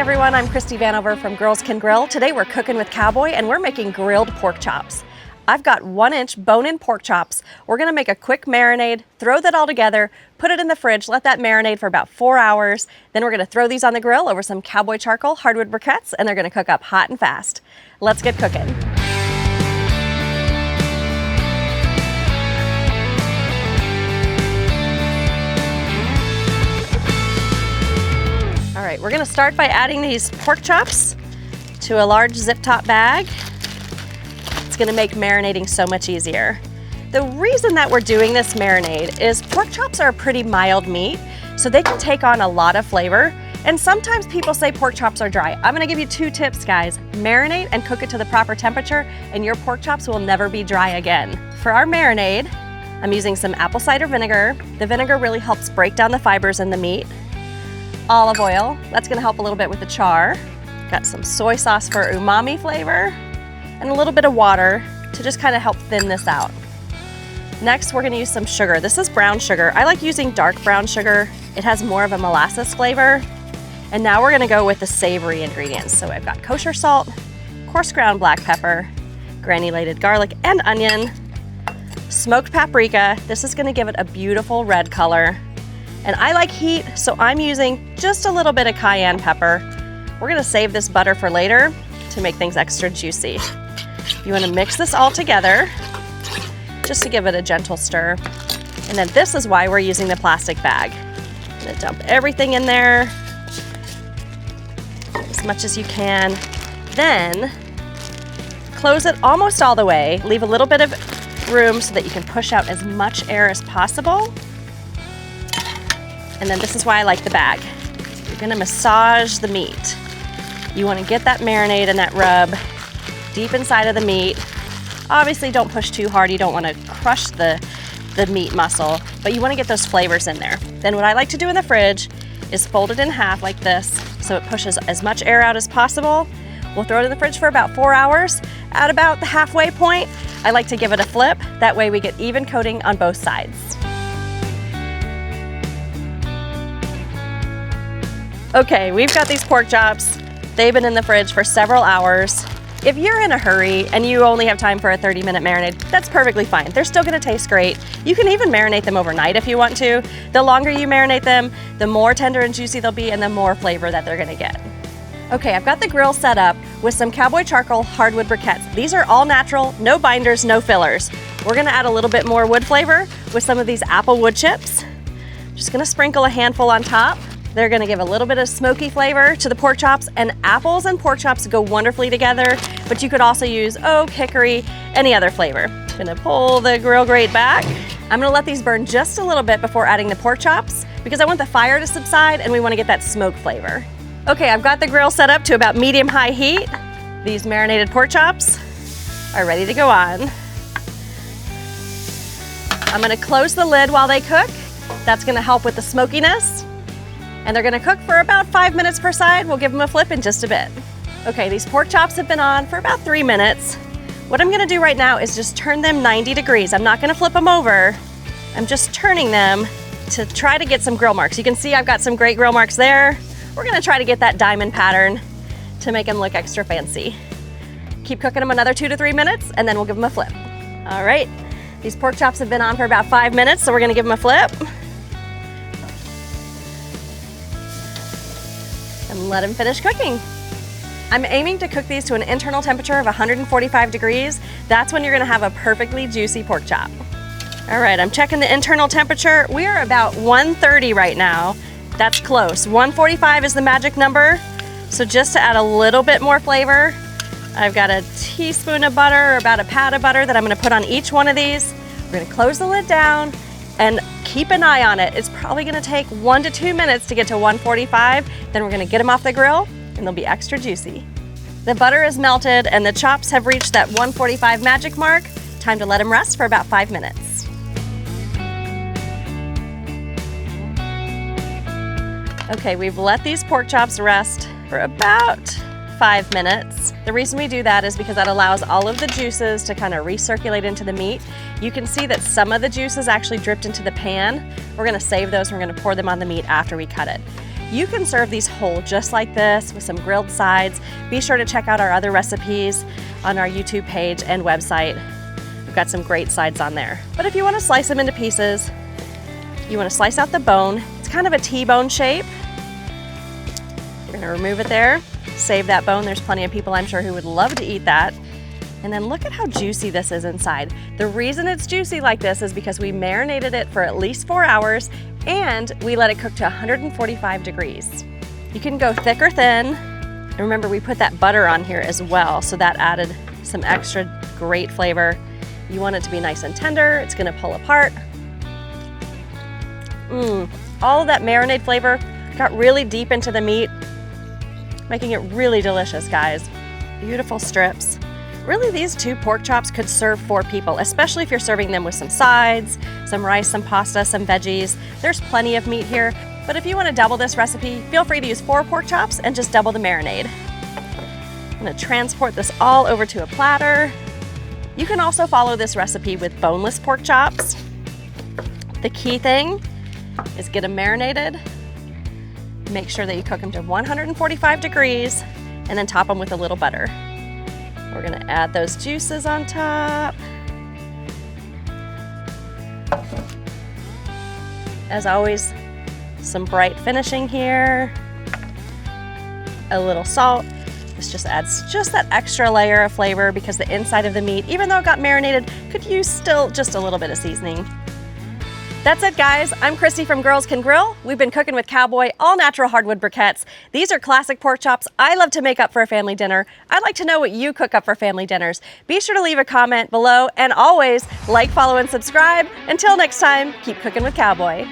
everyone, I'm Christy Vanover from Girls Can Grill. Today we're cooking with Cowboy and we're making grilled pork chops. I've got 1-inch bone-in pork chops. We're gonna make a quick marinade, throw that all together, put it in the fridge, let that marinate for about 4 hours. Then we're gonna throw these on the grill over some Cowboy charcoal hardwood briquettes, and they're gonna cook up hot and fast. Let's get cooking. All right, we're gonna start by adding these pork chops to a large zip top bag. It's gonna make marinating so much easier. The reason that we're doing this marinade is pork chops are a pretty mild meat, so they can take on a lot of flavor. And sometimes people say pork chops are dry. I'm gonna give you 2 tips, guys. Marinate and cook it to the proper temperature, and your pork chops will never be dry again. For our marinade, I'm using some apple cider vinegar. The vinegar really helps break down the fibers in the meat. Olive oil, that's gonna help a little bit with the char. Got some soy sauce for umami flavor, and a little bit of water to just kind of help thin this out. Next, we're gonna use some sugar. This is brown sugar. I like using dark brown sugar. It has more of a molasses flavor. And now we're gonna go with the savory ingredients. So I've got kosher salt, coarse ground black pepper, granulated garlic and onion, smoked paprika. This is gonna give it a beautiful red color. And I like heat, so I'm using just a little bit of cayenne pepper. We're gonna save this butter for later to make things extra juicy. You wanna mix this all together just to give it a gentle stir. And then this is why we're using the plastic bag. I'm gonna dump everything in there as much as you can. Then close it almost all the way. Leave a little bit of room so that you can push out as much air as possible. And then this is why I like the bag. You're gonna massage the meat. You wanna get that marinade and that rub deep inside of the meat. Obviously don't push too hard. You don't wanna crush the meat muscle, but you wanna get those flavors in there. Then what I like to do in the fridge is fold it in half like this so it pushes as much air out as possible. We'll throw it in the fridge for about 4 hours. At about the halfway point, I like to give it a flip. That way we get even coating on both sides. Okay, we've got these pork chops. They've been in the fridge for several hours. If you're in a hurry and you only have time for a 30-minute marinade, that's perfectly fine. They're still gonna taste great. You can even marinate them overnight if you want to. The longer you marinate them, the more tender and juicy they'll be and the more flavor that they're gonna get. Okay, I've got the grill set up with some Cowboy charcoal hardwood briquettes. These are all natural, no binders, no fillers. We're gonna add a little bit more wood flavor with some of these apple wood chips. Just gonna sprinkle a handful on top. They're gonna give a little bit of smoky flavor to the pork chops, and apples and pork chops go wonderfully together, but you could also use oak, hickory, any other flavor. Gonna pull the grill grate back. I'm gonna let these burn just a little bit before adding the pork chops because I want the fire to subside and we wanna get that smoke flavor. Okay, I've got the grill set up to about medium-high heat. These marinated pork chops are ready to go on. I'm gonna close the lid while they cook. That's gonna help with the smokiness. And they're gonna cook for about 5 minutes per side. We'll give them a flip in just a bit. Okay, these pork chops have been on for about 3 minutes. What I'm gonna do right now is just turn them 90 degrees. I'm not gonna flip them over. I'm just turning them to try to get some grill marks. You can see I've got some great grill marks there. We're gonna try to get that diamond pattern to make them look extra fancy. Keep cooking them another 2 to 3 minutes and then we'll give them a flip. All right, these pork chops have been on for about 5 minutes, so we're gonna give them a flip. And let them finish cooking. I'm aiming to cook these to an internal temperature of 145 degrees. That's when you're gonna have a perfectly juicy pork chop. All right, I'm checking the internal temperature. We are about 130 right now. That's close. 145 is the magic number. So just to add a little bit more flavor, I've got a teaspoon of butter, or about a pat of butter that I'm gonna put on each one of these. We're gonna close the lid down and keep an eye on it. It's probably gonna take 1 to 2 minutes to get to 145. Then we're gonna get them off the grill and they'll be extra juicy. The butter is melted and the chops have reached that 145 magic mark. Time to let them rest for about 5 minutes. Okay, we've let these pork chops rest for about 5 minutes. The reason we do that is because that allows all of the juices to kind of recirculate into the meat. You can see that some of the juices actually dripped into the pan. We're gonna save those and we're gonna pour them on the meat after we cut it. You can serve these whole just like this with some grilled sides. Be sure to check out our other recipes on our YouTube page and website. We've got some great sides on there. But if you want to slice them into pieces, you want to slice out the bone. It's kind of a T-bone shape. You're gonna remove it there, save that bone. There's plenty of people I'm sure who would love to eat that. And then look at how juicy this is inside. The reason it's juicy like this is because we marinated it for at least 4 hours and we let it cook to 145 degrees. You can go thick or thin. And remember, we put that butter on here as well, so that added some extra great flavor. You want it to be nice and tender. It's gonna pull apart. All of that marinade flavor got really deep into the meat, making it really delicious, guys. Beautiful strips. Really, these 2 pork chops could serve 4 people, especially if you're serving them with some sides, some rice, some pasta, some veggies. There's plenty of meat here, but if you want to double this recipe, feel free to use 4 pork chops and just double the marinade. I'm gonna transport this all over to a platter. You can also follow this recipe with boneless pork chops. The key thing is get them marinated. Make sure that you cook them to 145 degrees and then top them with a little butter. We're gonna add those juices on top. As always, some bright finishing here. A little salt. This just adds just that extra layer of flavor because the inside of the meat, even though it got marinated, could use still just a little bit of seasoning. That's it, guys. I'm Christy from Girls Can Grill. We've been cooking with Cowboy all natural hardwood briquettes. These are classic pork chops I love to make up for a family dinner. I'd like to know what you cook up for family dinners. Be sure to leave a comment below and always like, follow, and subscribe. Until next time, keep cooking with Cowboy.